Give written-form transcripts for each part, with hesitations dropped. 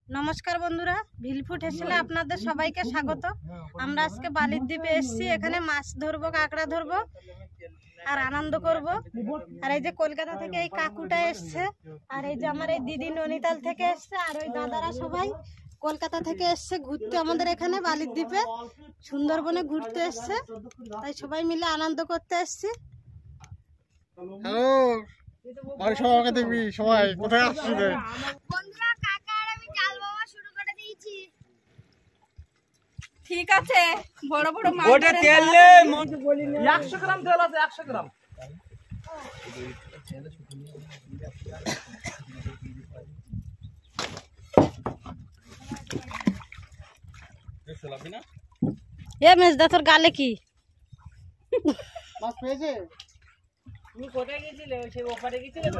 নমস্কার বন্ধুরা, ভিলফুড হেসেলে আপনাদের সবাইকে স্বাগত। আমরা আজকে বালির দ্বীপে এসেছি, এখানে মাছ ধরবো, কাঁকড়া ধরবো আর আনন্দ করব। আর এই যে কলকাতা থেকে এই কাকুটা এসছে, আর এই যে আমার এই দিদি নৈনিতাল থেকে এসছে, আর ওই দাদারা সবাই কলকাতা থেকে এসছে ঘুরতে আমাদের এখানে বালির দ্বীপে সুন্দরবনে ঘুরতে এসছে। তাই সবাই মিলে আনন্দ করতে এসছি। হ্যালো, আর সবাইকে দেখবি সবাই কোথায় আসছে? বন্ধুরা, কাকা আর আমি জাল বাবা শুরু করে দিয়েছি। ঠিক আছে, বড় বড় মাছ ওটা তেল নে, 100 গ্রাম তেল আছে, 100 গ্রাম। এ মেজদা, তোর গালে কি মাছ পেয়েছে? তুমি কোথায় গেছিলে? ওই সেই ওপারে গেছিলে তো?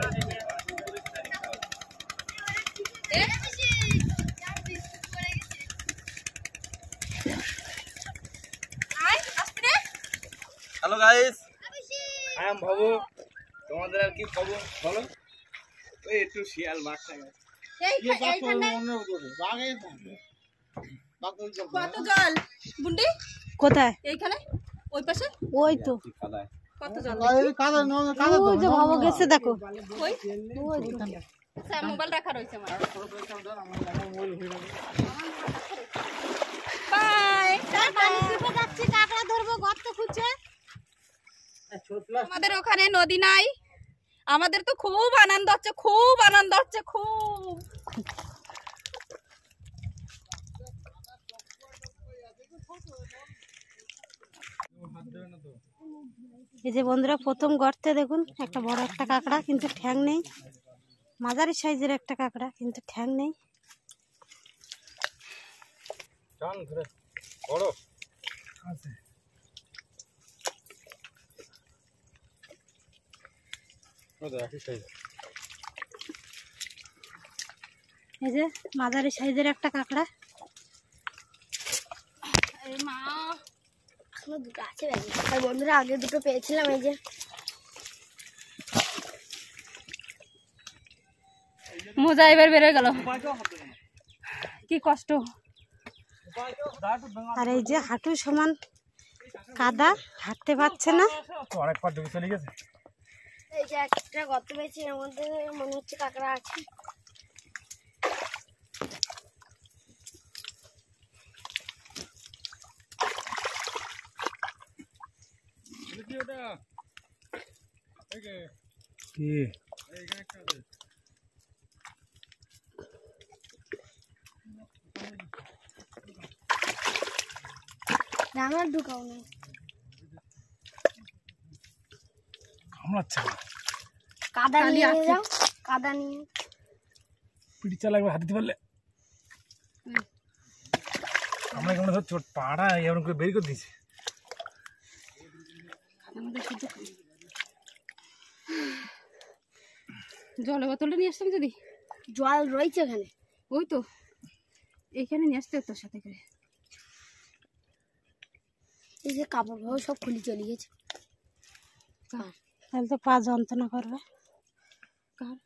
হ্যালো গাইস, আই এম বাবু। তোমাদের আর কি খবর বলো? ওই একটু শিয়াল বাঘটা গেছে। কত জল বুন্ডি কোথায়? এইখানে ওই পাশে ওই তো কত জল ওই যে ভাবো গেছে, দেখো ওই স্যার মোবাইল রাখা রয়েছে আমার। বাই টাটা, যাচ্ছি কাঁকড়া ধরবো, গর্ত খুঁজছে। আমাদের ওখানে নদী নাই, আমাদের তো খুব আনন্দ হচ্ছে, খুব আনন্দ হচ্ছে, খুব। এই যে বন্ধুরা, প্রথম গর্তে দেখুন একটা বড় একটা কাঁকড়া, কিন্তু ঠ্যাং নেই। মাঝারি সাইজের একটা কাঁকড়া, কিন্তু ঠ্যাং নেই। বড় আছে। এই যে মাঝারি সাইজের একটা কাঁকড়া। মা দুটো আছে ব্যাগে। আর বন্ধুরা, আগে দুটো পেয়েছিলাম। এই যে মোজা এবার বেড়ে গেল, কি কষ্ট। আর এই যে হাঁটু সমান কাদা, হাঁটতে পারছে না। অনেকবার ডুবে চলে গেছে। এই যে একটা গর্ত পেয়েছি, এর মধ্যে মনে হচ্ছে কাঁকড়া আছে। আমার ঢুকাও না, কাদা নিয়ে যাও, কাদা নিয়ে পিঠি চালাবে হাতে দিতে পারলে। আমরা কেমন ধর চোট পাড়া এমন করে বের করে দিয়েছে। জলের বোতলটা নিয়ে আসতাম যদি। জল রয়েছে এখানে, ওই তো এইখানে নিয়ে আসতে তোর সাথে করে। এই যে কাপড় ফাপড় সব খুলে চলে গেছে। তাহলে তো পা যন্ত্রণা করবে। কার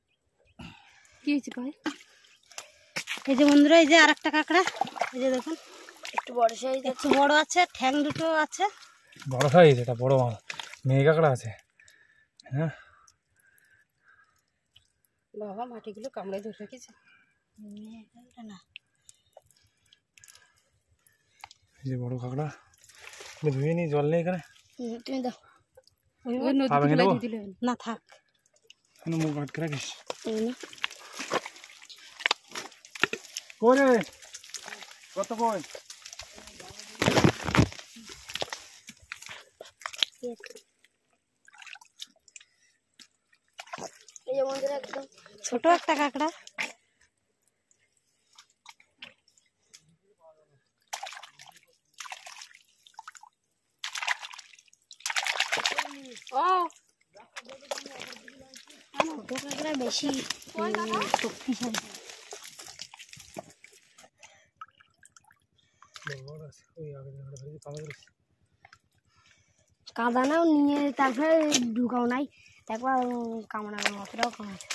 কি হয়েছে পায়ে? এই যে বন্ধুরা, এই যে আর একটা কাঁকড়া, এই যে দেখুন একটু বড় সাইজ, একটু বড় আছে, ঠ্যাং দুটো আছে। বড় সাইজ, এটা বড় মেয়ে কাঁকড়া আছে। হ্যাঁ বাবা, মাটিগুলো কামড়াই ধরে রেখেছে। না, এই যে বড় কাঁকড়া, ধুয়ে নি, জল নেই এখানে। তুমি দাও। ওই নদী দিলে না, থাক মুখ আটকে রাখিস। কত কই? এই যে বন্ধুরা, একদম ছোট একটা কাঁকড়া। ও ছোট কাঁকড়া বেশি শক্তিশালী। কাঁদানাও নিয়ে তারপরে ঢুকাও নাই, একবার কামড়ানোর মতটাও কামড়াচ্ছে।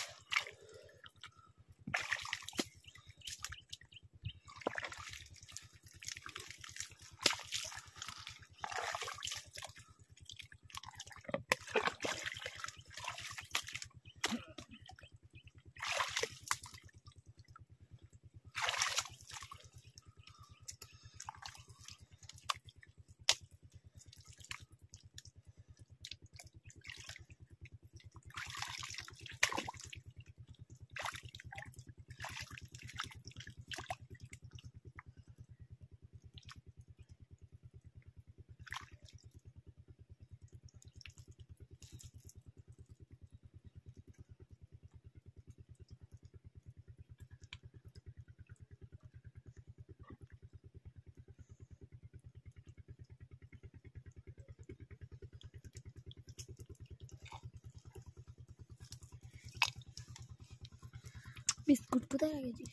বিস্কুট কোথায় রেখেছিস?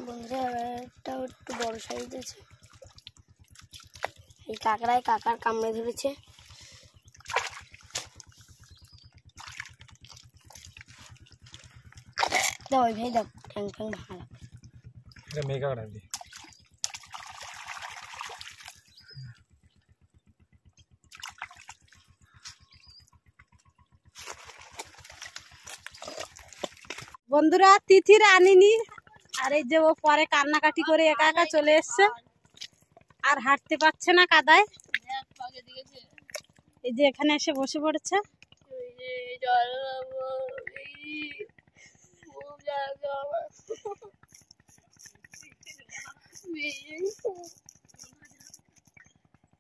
বন্ধুরা এটাও একটু বড় সাইজ আছে। এই কাঁকড়ায় কাকার কামড়ে ধরেছে। দাও ওই ভাই দাও, ঠ্যাং ঠ্যাং ভালো। এটা মেয়ে কাঁকড়া দি। বন্ধুরা তিথির আনিনি, আর এই যে ও পরে কান্নাকাটি করে একা একা চলে এসছে, আর হাঁটতে পারছে না কাদায়। এই যে এখানে এসে বসে পড়েছে।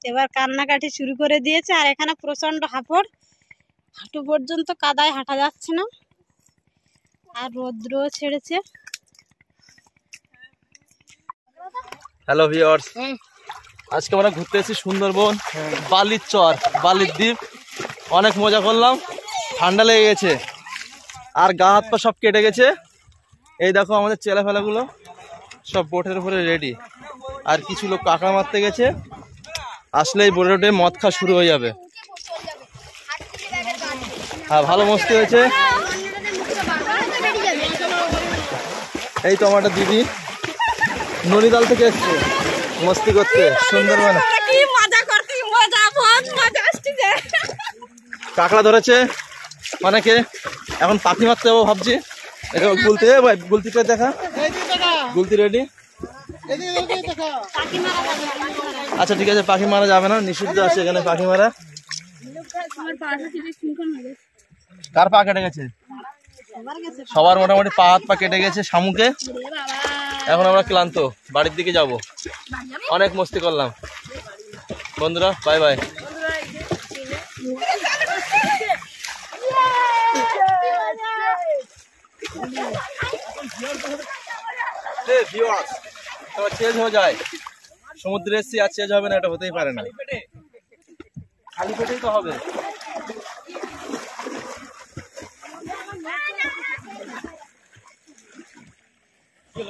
এবার কান্নাকাটি শুরু করে দিয়েছে, আর এখানে প্রচন্ড হাঁপড়, হাঁটু পর্যন্ত কাদায় হাঁটা যাচ্ছে না, আর রৌদ্র ছেড়েছে। হ্যালো ভিউয়ার্স, আজকে আমরা ঘুরতে এসেছি সুন্দরবন, বালির চর, বালির দ্বীপ। অনেক মজা করলাম, ঠান্ডা লেগে গেছে আর গা হাত পা সব কেটে গেছে। এই দেখো আমাদের ছেলেফেলাগুলো সব বোটের উপরে রেডি, আর কিছু লোক কাঁকড়া মারতে গেছে। আসলেই বোটে মদ খাওয়া শুরু হয়ে যাবে। হ্যাঁ, ভালো মস্তি হয়েছে। এই তো আমার একটা দিদি ননিতাল থেকে এসছে মস্তি করতে সুন্দরবনে। কাঁকড়া ধরেছে অনেকে, এখন পাখি মারতে যাবো ভাবছি। এটা গুলতি, ভাই গুলতিটা দেখা, গুলতি রেডি। আচ্ছা ঠিক আছে, পাখি মারা যাবে না, নিষিদ্ধ আছে এখানে পাখি মারা। কার পা কেটে গেছে? সবার মোটামুটি পা হাত পা কেটে গেছে শামুকে। এখন আমরা ক্লান্ত, বাড়ির দিকে যাব। অনেক মস্তি করলাম বন্ধুরা, বাই বাই। চেঞ্জ হয়ে যায়, সমুদ্রে এসছি আর চেঞ্জ হবে না, এটা হতেই পারে না। খালি পেটেই তো হবে।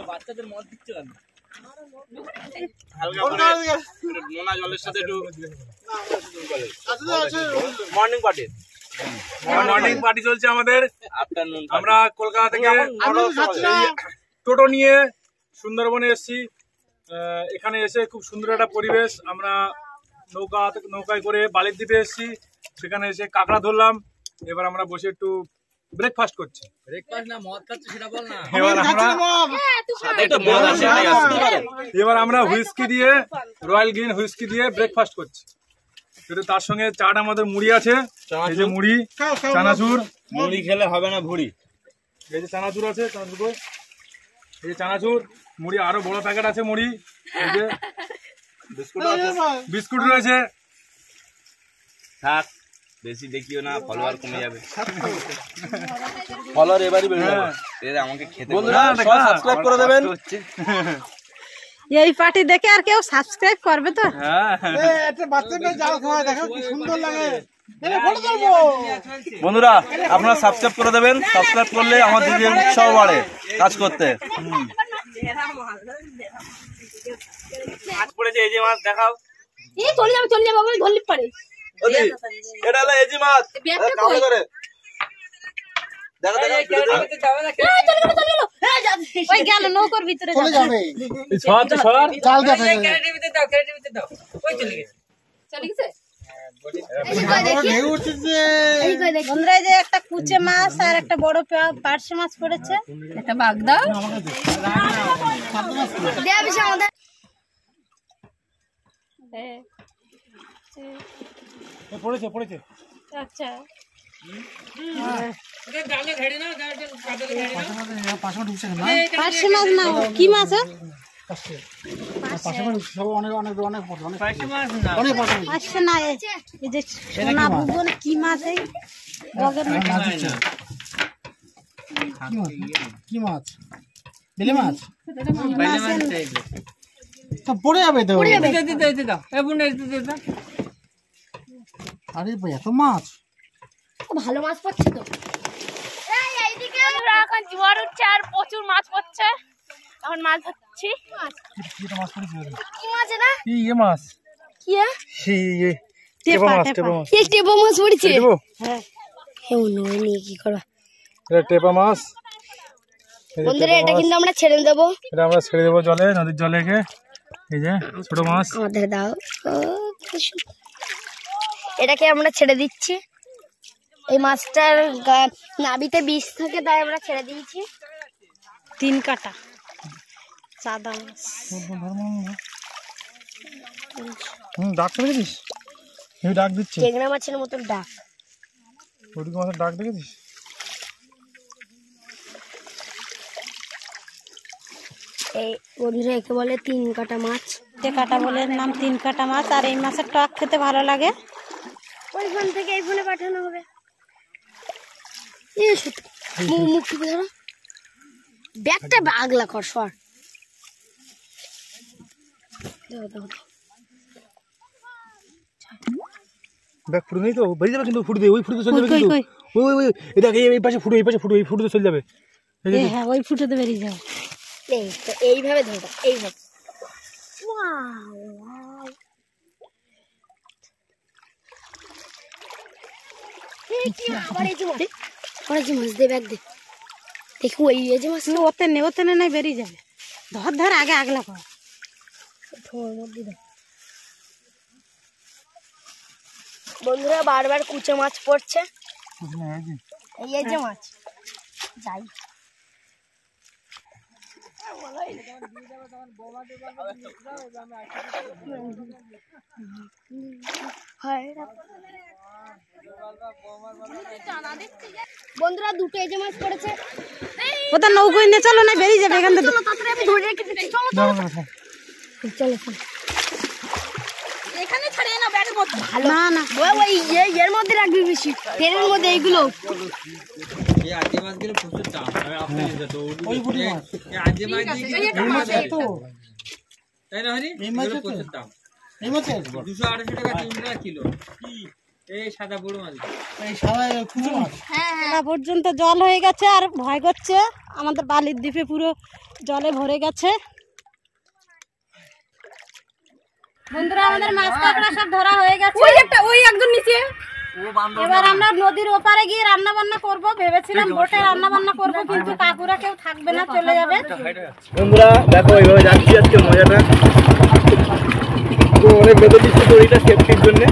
বাচ্চাদের মদ দিচ্ছে কেন? নোনা জলের সাথে একটু মর্নিং পার্টি, মর্নিং পার্টি চলছে আমাদের। আফটারনুন। আমরা কলকাতা থেকে টোটো নিয়ে সুন্দরবনে এসেছি। এখানে এসে খুব সুন্দর একটা পরিবেশ। আমরা নৌকায় করে বালির দ্বীপে এসেছি, সেখানে এসে কাঁকড়া ধরলাম। এবার আমরা বসে একটু ব্রেকফাস্ট করছি। এবার আমরা হুইস্কি দিয়ে, রয়্যাল গ্রিন হুইস্কি দিয়ে ব্রেকফাস্ট করছি। তার সঙ্গে চাট আমাদের মুড়ি আছে, এই যে মুড়ি, চানাচুর। মুড়ি খেলে হবে না ভুড়ি। এই যে চানাচুর আছে, চানাচুর, এই যে চানাচুর, মুড়ি আরো বড় প্যাকেট আছে মুড়ি, এই যে বিস্কুট রয়েছে। থাক, বেশি দেখিও না, ফলোয়ার কমে যাবে। ফলোয়ার এবারই বেড়ে যাবে। আমাকে খেতে বন্ধুরা সাবস্ক্রাইব করে দেবেন। এই পার্টি দেখে আর কেউ সাবস্ক্রাইব করবে তো? বন্ধুরা আপনারা সাবস্ক্রাইব করে দেবেন, সাবস্ক্রাইব করলে আমার দিদির উৎসাহ বাড়ে কাজ করতে। মাছ পড়েছে, এই যে মাছ দেখাও। এই চলে যাবে আমি ধরলি পারে। এটা হলো এজি মাছ, কামড়ে ধরে। ওই গেল নৌকার ভিতরে যাবে। বন্ধুরা যে একটা কুচে মাছ আর একটা বড় পার্শে মাছ পড়েছে, একটা বাগদা পড়েছে পড়েছে। আচ্ছা পার্শে মাছ না, কি মাছ? পার্শে না, এই যে সোনা ভুবন কি মাছ? এই বগের মাছ। কি মাছ? বেলে মাছ সব পড়ে যাবে তো। আরে এত মাছ, ভালো মাছ পড়ছে তো। এখন জোয়ার উঠছে আর প্রচুর মাছ পড়ছে, এখন মাছ ধরছি। কি মাছ এটা? ইয়ে মাছ, কি টেপা মাছ, টেপা মাছ, টেপা মাছ পড়ছে। হ্যাঁ নিয়ে কি করবা? এটা টেপা মাছ বন্ধুরা, এটা কিন্তু আমরা ছেড়ে দেবো। এটা আমরা ছেড়ে দেবো জলে, নদীর জলে। এই যে ছোট মাছ আমাদের দাও, এটাকে আমরা ছেড়ে দিচ্ছি। এই মাছটার নাভিতে বিষ থাকে, তাই আমরা ছেড়ে দিয়েছি। 3 কাটা সাদা মাছ। ডাক দেখেছিস? ডাক দিচ্ছে টেংরা মাছের মতন ডাক। ওদিকে মাছের ডাক দেখেছিস? এই বন্ধুরা, একে বলে 3 কাটা মাছ। যে কাটা বলে নাম 3 কাটা মাছ। আর এই মাছের টক খেতে ভালো লাগে। ওই ফোন থেকে এই ফোনে পাঠানো হবে। মুখ টিপে ধরো, ব্যাগটা আগলা কর, সর। ব্যাগ ফুটে নেই তো, বেরিয়ে যাবে কিন্তু, ফুটে ওই ফুটে চলে যাবে কিন্তু। ওই এটা এই পাশে ফুটে, এই পাশে ফুটে, এই ফুটে চলে যাবে। হ্যাঁ, ওই ফুটোতে বেরিয়ে যাবে। এই তো এইভাবে ধরো, এইভাবে। আবার এই যে মাছ দে, ব্যাগ দে। দেখো ওই এই যে মাছ, ওতে নাই বেরিয়ে যাবে। ধর আগে আগলা কর। বন্ধুরা, বারবার কুচো মাছ পড়ছে। এই যে মাছ যাই। বন্ধুরা, 2টো এই যে মাছ পড়েছে। ওটা নৌকোয় নিয়ে চলো, না বেরিয়ে যাবে এখান থেকে। আমি ধরে রেখে দিচ্ছি। চলো চলো। এখানে ছাড়িয়ে না, ব্যাগের মধ্যে। না না, ওই এর মধ্যে রাখবি বেশি, তেলের মধ্যে এইগুলো। পর্যন্ত জল হয়ে গেছে আর ভয় করছে। আমাদের বালির দ্বীপে পুরো জলে ভরে গেছে। বন্ধুরা, আমাদের মাছ কাঁকড়া সব ধরা হয়ে গেছে। ওই একদম নিচে। এবার আমরা নদীর ওপারে গিয়ে রান্না বান্না করবো। ভেবেছিলাম বোটে রান্না বান্না করবো, কিন্তু কাকুরা কেউ থাকবে না, চলে যাবে। বন্ধুরা দেখো, এইভাবে যাচ্ছি আজকে মজাটা। অনেক বেঁধে দিচ্ছে দড়িটা সেফটির জন্য।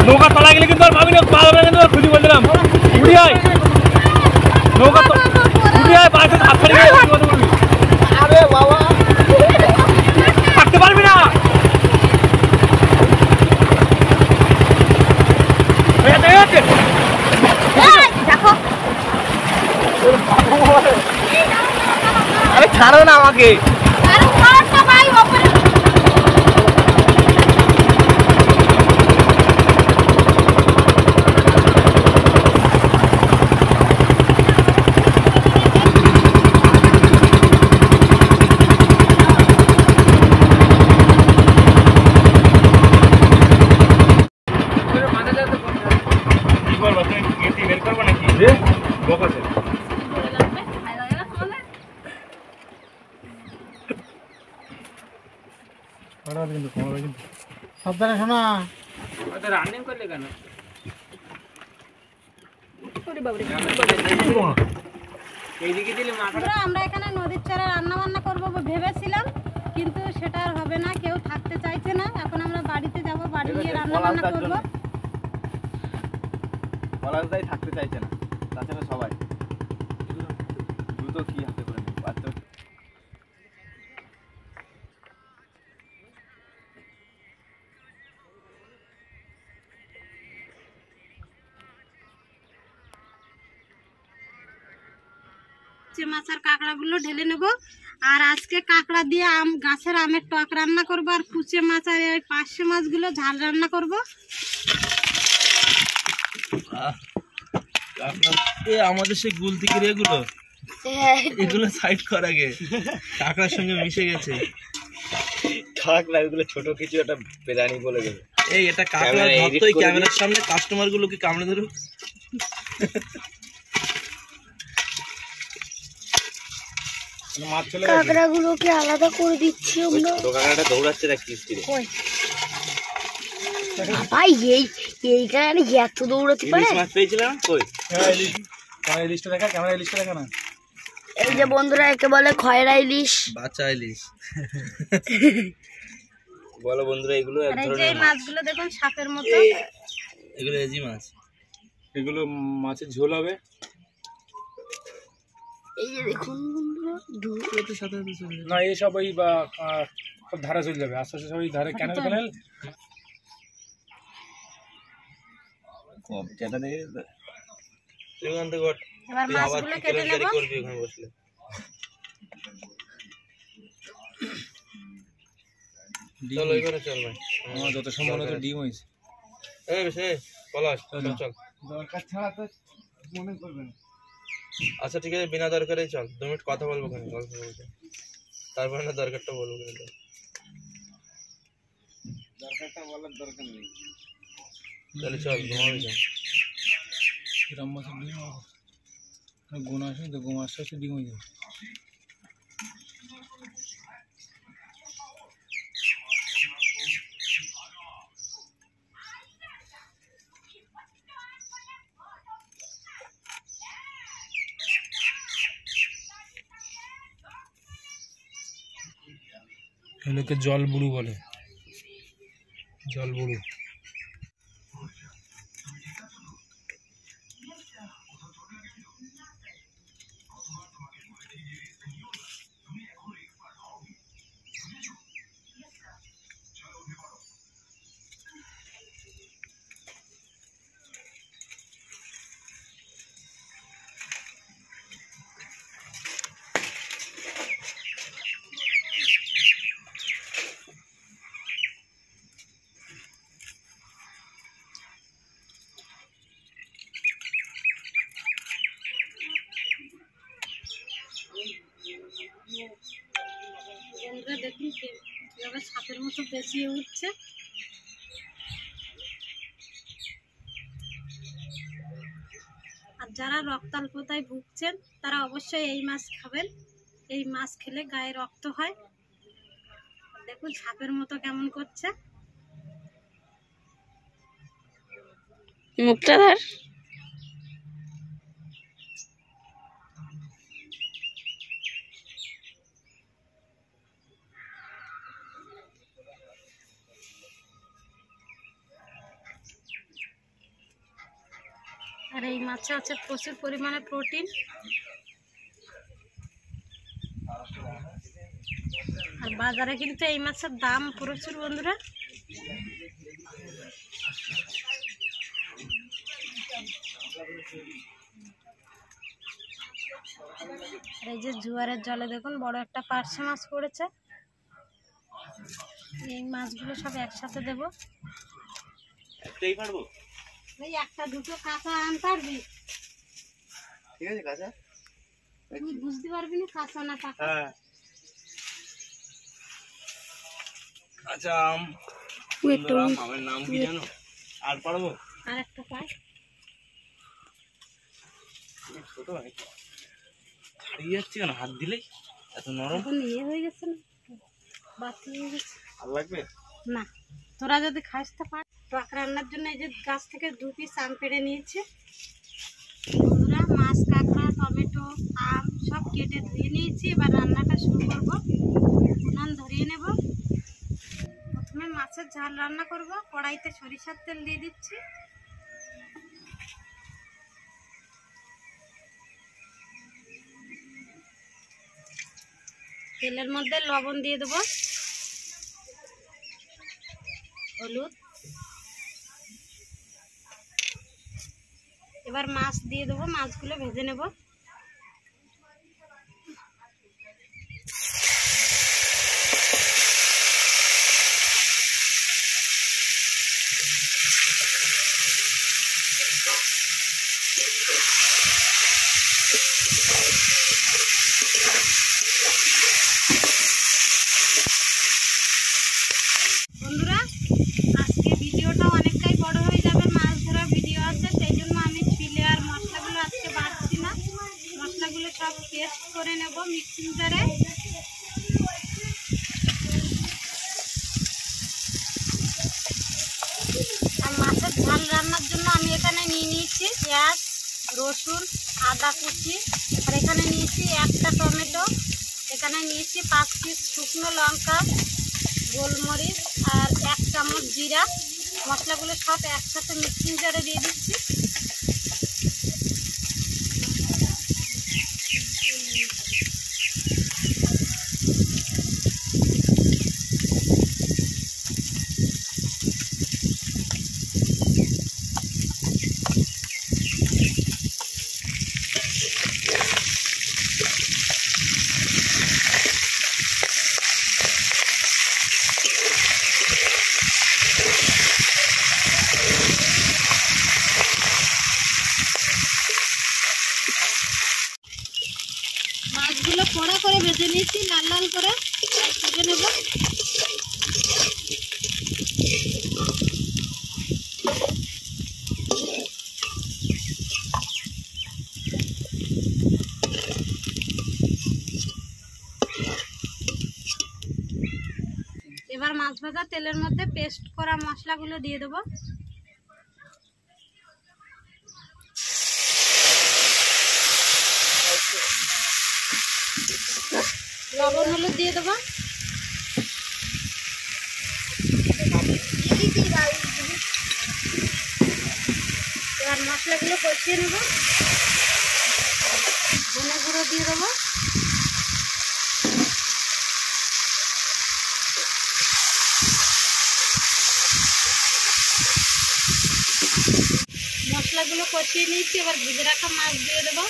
নৌকা তলা গেলে কিন্তু আর ভাবি না, খুঁজি বলছিলাম উড়ি আয়, নৌকা উড়ি আয়, বাড়িতে হাত ছাড়ি থাকতে পারবি না। আরে ছাড়ো না আমাকে। সাবধানে শোনা। রানিং করলে কেন? আমরা এখানে নদীর চরে রান্না বান্না করবো ভেবেছিলাম, কিন্তু সেটা আর হবে না। কেউ থাকতে চাইছে না। এখন আমরা বাড়িতে যাব, বাড়ি গিয়ে রান্না বান্না করবো। পলাশদাই থাকতে চাইছে না, তাছাড়া সবাই দ্রুত কি হাতে করে নেবে বাচ্চা। মাছ আর কাঁকড়াগুলো ঢেলে নেবো। আর আজকে কাঁকড়া দিয়ে গাছের আমের টক রান্না করব, আর কুচে মাছ আর এই পার্শে মাছগুলো ঝাল রান্না করব। আমাদের সেই গুলতিকির এগুলো সাইড কর আগে, কাঁকড়ার সঙ্গে মিশে গেছে। কাঁকড়া এগুলো ছোট কিছু একটা বিরিয়ানি বলে দেবে। এই এটা কাঁকড়া ধরতো ক্যামেরার সামনে, কাস্টমার গুলোকে কামড়ে ধরুক। মাছ চলে কাঁকড়া গুলোকে আলাদা করে দিচ্ছি আমরা। কাঁকড়াটা দৌড়াচ্ছে দেখ কিস্তিরে। ভাই এই কারণে এত দৌড়াতে পারে। মাছ পেয়েছিলাম কই? ইলিশটা দেখা, ক্যামেরা ইলিশটা দেখা না। এই যে বন্ধুরা একে বলে খয়রা ইলিশ, বাচ্চা ইলিশ। বলো বন্ধুরা এগুলো এক আর এই যে ধরনের এই মাছগুলো দেখুন সাপের মতো। এগুলো এজি মাছ। এগুলো মাছের ঝোল হবে। এই যে দেখুন বন্ধুরা সাথে সাথে চলে না এই সব ওই সব ধারে চলে যাবে, আস্তে আস্তে সব ওই ধারে ক্যানেল ক্যানেল। যেটা দেখে তুই ওখান থেকে ওঠ। এবার তুই আবার মাছগুলো কেটে নেব। করবি ওখানে বসলে। চল ওইখানে চল ভাই। আমার যত সম্ভব তো ডিম হয়েছে। এই বেশি পলাশ চল চল। দরকার ছাড়া তো মনে করবে না। আচ্ছা ঠিক আছে, বিনা দরকারে চল, 2 মিনিট কথা বলবো ওখানে, গল্প বলবো, তারপরে না দরকারটা বলবো। কিন্তু দরকারটা বলার দরকার নেই। তাহলে চল ঘুমাবি চল। এরম মাছের ডিম গুণ আসে তো, গুণ আসতে আসতে ডিম হয়ে যাবে। এগুলোকে জল বুড়ু বলে, জল বুড়ু। বন্ধুরা দেখুন কিভাবে সাপের মতো পেঁচিয়ে উঠছে। আর যারা রক্তাল্পতায় ভুগছেন তারা অবশ্যই এই মাছ খাবেন। এই মাছ খেলে গায়ে রক্ত হয়। দেখুন সাপের মতো কেমন করছে। মুখটা ধর। আর এই মাছে আছে প্রচুর পরিমাণে প্রোটিন। আর বাজারে কিন্তু এই মাছের দাম প্রচুর বন্ধুরা। আর এই যে জোয়ারের জলে দেখুন বড় একটা পার্শে মাছ পড়েছে। এই মাছগুলো সব একসাথে দেব। একটাই পারবো? এই একটা দুটো কাঁচা আন পারবি? ঠিক আছে কাঁচা। তুই বুঝতে পারবি না কাঁচা না পাকা। হ্যাঁ আচ্ছা আমার নাম কি জানো? আর পারবো? আর একটা পাই। ছোট হারিয়ে যাচ্ছে কেন? হাত দিলেই এত নরম। এখন ইয়ে হয়ে গেছে না, বাতি হয়ে গেছে। আর লাগবে না, তোরা যদি খাস তো পার। টক রান্নার জন্য এই যে গাছ থেকে 2 পিস আম পেড়ে নিয়েছি বন্ধুরা। মাছ, কাঁকড়া, টমেটো, আম সব কেটে ধুয়ে নিয়েছি। এবার রান্নাটা শুরু করব। উনান ধরিয়ে নেব। প্রথমে মাছের ঝাল রান্না করব। কড়াইতে সরিষার তেল দিয়ে দিচ্ছি। তেলের মধ্যে লবণ দিয়ে দেবো, হলুদ। এবার মাছ দিয়ে দেবো, মাছগুলো ভেজে নেব। এবারে আর মাছের ঝাল রান্নার জন্য আমি এখানে নিয়ে নিয়েছি পেঁয়াজ, রসুন, আদা কুচি, আর এখানে নিয়েছি একটা টমেটো, এখানে নিয়েছি 5 পিস শুকনো লঙ্কা, গোলমরিচ আর 1 চামচ জিরা। মশলাগুলো সব একসাথে মিক্সিং জারে দিয়ে দিচ্ছি। মাছগুলো কড়া করে ভেজে নিয়েছি, লাল লাল করে ভেজে নেব। এবার মাছ ভাজা তেলের মধ্যে পেস্ট করা মশলাগুলো দিয়ে দেবো। লবণ হলুদ দিয়ে দেবো। এবার মশলাগুলো কষিয়ে নেব। ধনে গুঁড়ো দিয়ে দেবো। মশলাগুলো কষিয়ে নিয়েছি, এবার ভেজে রাখা মাছ দিয়ে দেবো।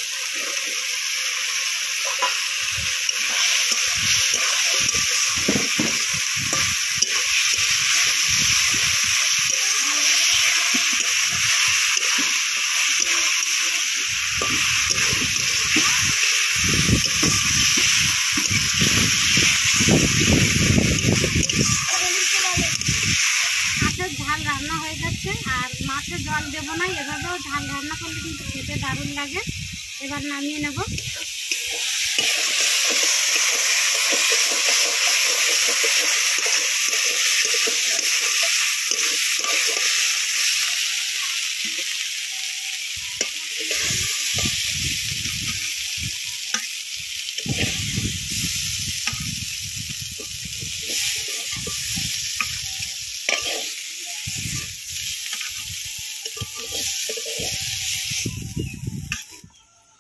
মাছের ঝাল রান্না হয়ে যাচ্ছে, আর মাছের জল দেবো না, এভাবেও ঝাল রান্না করলে কিন্তু খেতে দারুণ লাগে। এবার নামিয়ে নেব।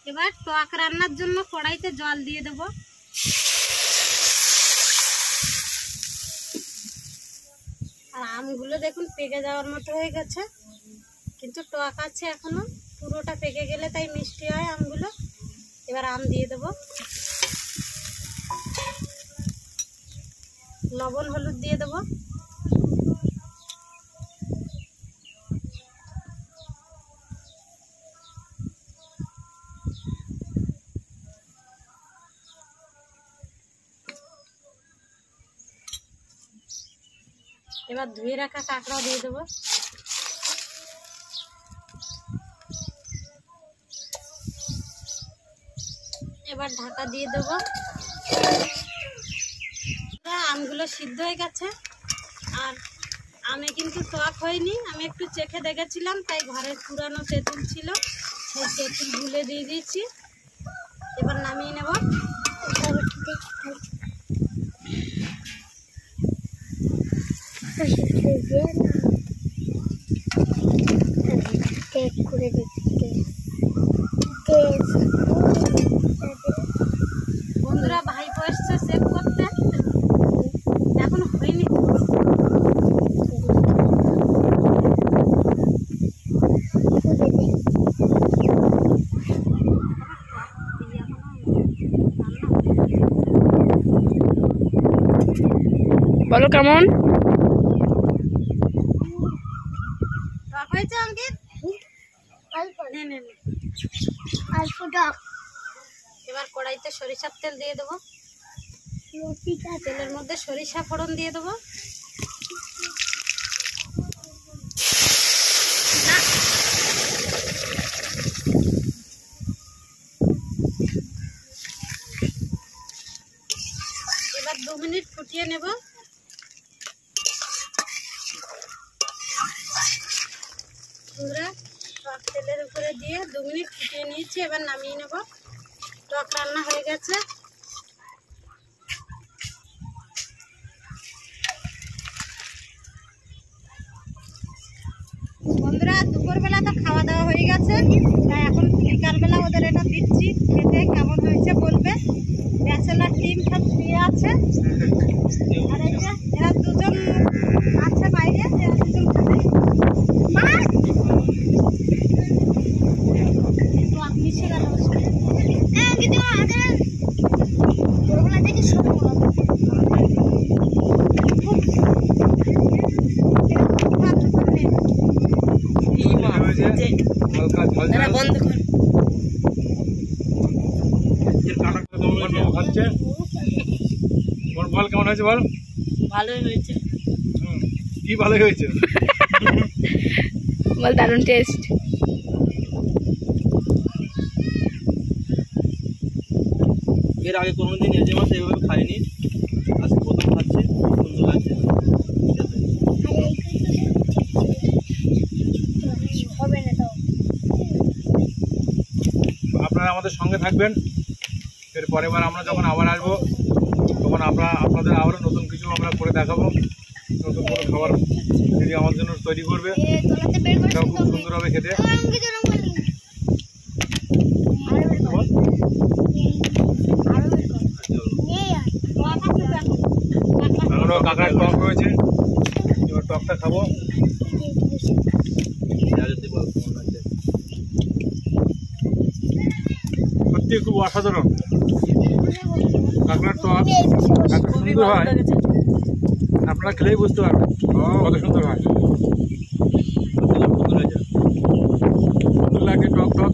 এবার টক রান্নার জন্য কড়াইতে জল দিয়ে দেব। আর আমগুলো দেখুন পেকে যাওয়ার মতো হয়ে গেছে, কিন্তু টক আছে এখনো, পুরোটা পেকে গেলে তাই মিষ্টি হয় আমগুলো। এবার আম দিয়ে দেব। লবণ হলুদ দিয়ে দেব। এবার ধুয়ে রাখা কাঁকড়া দিয়ে দেবো। এবার ঢাকা দিয়ে দেবো। আমগুলো সিদ্ধ হয়ে গেছে, আর আমি কিন্তু টক হয়নি, আমি একটু চেখে দেখেছিলাম, তাই ঘরের পুরানো তেঁতুল ছিল, সেই তেঁতুল গুলে দিয়ে দিয়েছি। এবার নামিয়ে নেব। বন্ধুরা, ভাইপো এসছে চেক করতে, এখন হয়নি। বলো কেমন টক হয়েছে অঙ্কিত? নে নে নে। এবার কড়াইতে সরিষার তেল দিয়ে দেবো। তেলের মধ্যে সরিষা ফোড়ন দিয়ে দেবো। বন্ধুরা টক তেলের উপরে দিয়ে 2 মিনিট ফুটিয়ে নিয়েছি, এবার নামিয়ে নেব। টক রান্না হয়ে গেছে। বন্ধুরা দুপুরবেলা তো খাওয়া দাওয়া হয়ে গেছে, তাই এখন বিকালবেলা ওদের এটা দিচ্ছি, খেতে কেমন হয়েছে বলবে। ব্যাচেলার টিম সব শুয়ে আছে, আর এই যে এরা দুজন আছে বাইরে, এরা দুজন খাবে। তো আপনি সেটা বন্ধ কর। খাচ্ছে বল, কেমন হয়েছে বল? ভালোই হয়েছে। কি ভালো হয়েছে বল, দারুণ টেস্ট। এর আগে কোনোদিন এই যে মাছ এইভাবে খাইনি, আজকে প্রথম খাচ্ছি, সুন্দর লাগছে। আপনারা আমাদের সঙ্গে থাকবেন। এর পরের বার আমরা যখন আবার আসবো তখন আপনাদের আবারও নতুন কিছু আমরা করে দেখাবো। নতুন কোনো খাবার দিদি আমার জন্য তৈরি করবে, এটাও খুব সুন্দর হবে খেতে। আমরাও কাঁকড়ার টক রয়েছে, এবার টকটা খাবো। সত্যি খুব অসাধারণ কাঁকড়ার টক, এত সুন্দর হয় আপনারা খেলেই বুঝতে পারবেন কত সুন্দর হয়। সুন্দর লাগে টক টক।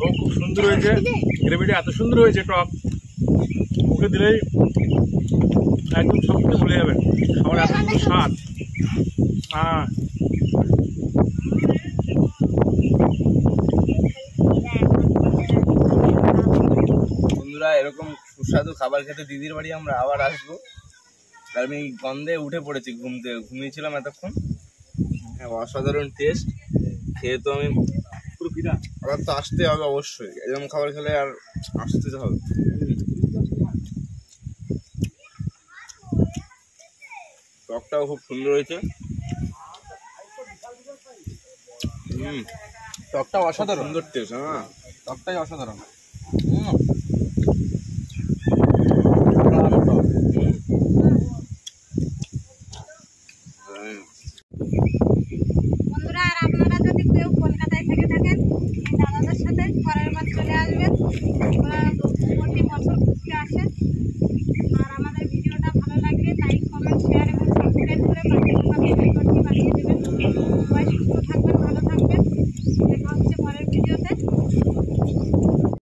ও খুব সুন্দর হয়েছে, গ্রেভিটা এত সুন্দর হয়েছে, টক মুখে দিলেই একদম সব কিছু ভুলে যাবেন। খাবার এত সুন্দর স্বাদ। বন্ধুরা, এরকম সুস্বাদু খাবার খেতে দিদির বাড়ি আমরা আবার আসবো। আমি গন্ধে উঠে পড়েছি, ঘুমিয়েছিলাম এতক্ষণ। হ্যাঁ, অসাধারণ টেস্ট। খেয়ে তো আমি পুরো ফিরা। আবার তো আসতে হবে অবশ্যই, এরকম খাবার খেলে আর আসতে হবে। টকটাও খুব সুন্দর হয়েছে। টকটাও অসাধারণ, সুন্দর টেস্ট। হ্যাঁ, টকটাই অসাধারণ।